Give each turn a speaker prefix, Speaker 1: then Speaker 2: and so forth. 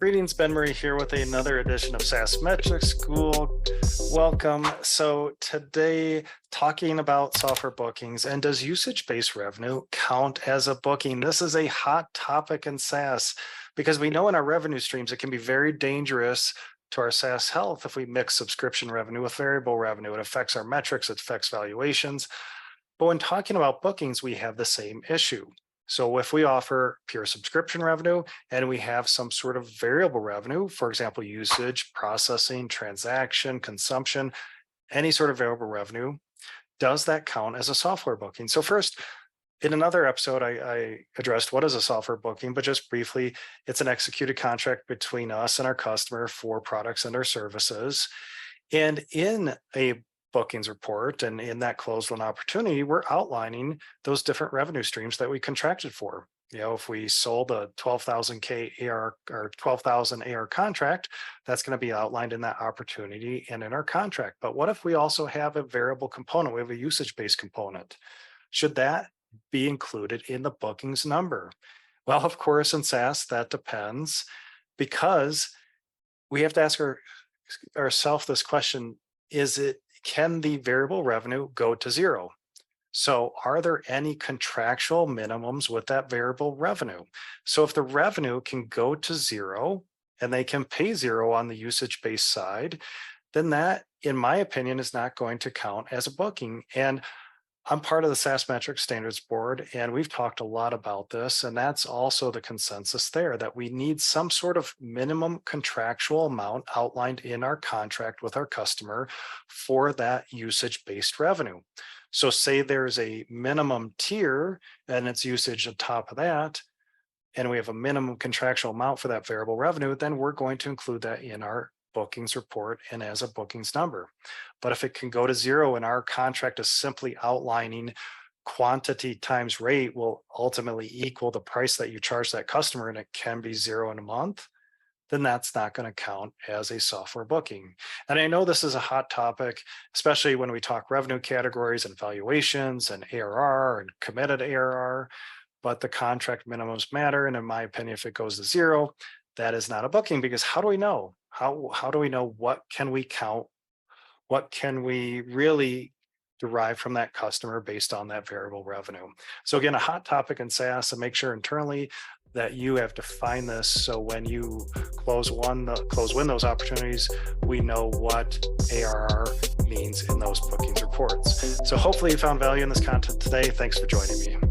Speaker 1: Greetings, Ben Murray here with another edition of SaaS Metrics School. Welcome. So today, talking about software bookings and does usage-based revenue count as a booking? This is a hot topic in SaaS because we know in our revenue streams, it can be very dangerous to our SaaS health if we mix subscription revenue with variable revenue. It affects our metrics, it affects valuations. But when talking about bookings, we have the same issue. So if we offer pure subscription revenue and we have some sort of variable revenue, for example, usage, processing, transaction, consumption, any sort of variable revenue, does that count as a software booking? So first, in another episode, I addressed what is a software booking, but just briefly, it's an executed contract between us and our customer for products and our services. And in a bookings report and in that closed won opportunity, we're outlining those different revenue streams that we contracted for. If we sold a 12,000 K AR or 12,000 AR contract, that's going to be outlined in that opportunity and in our contract. But what if we also have a variable component? We have a usage-based component. Should that be included in the bookings number? Well, of course, in SaaS, that depends because we have to ask ourselves this question, can the variable revenue go to zero? So are there any contractual minimums with that variable revenue? So if the revenue can go to zero and they can pay zero on the usage-based side, then that, in my opinion, is not going to count as a booking. And I'm part of the SaaS Metrics Standards Board, and we've talked a lot about this, and that's also the consensus there, that we need some sort of minimum contractual amount outlined in our contract with our customer for that usage-based revenue. So say there's a minimum tier and it's usage on top of that, and we have a minimum contractual amount for that variable revenue, then we're going to include that in our bookings report and as a bookings number. But if it can go to zero and our contract is simply outlining quantity times rate will ultimately equal the price that you charge that customer, and it can be zero in a month, then that's not going to count as a software booking. And I know this is a hot topic, especially when we talk revenue categories and valuations and ARR and committed ARR, but the contract minimums matter. And in my opinion, if it goes to zero, that is not a booking, because how do we know? How do we know what can we count? What can we really derive from that customer based on that variable revenue? So again, a hot topic in SaaS, and make sure internally that you have defined this. So when you close win those opportunities, we know what ARR means in those bookings reports. So hopefully you found value in this content today. Thanks for joining me.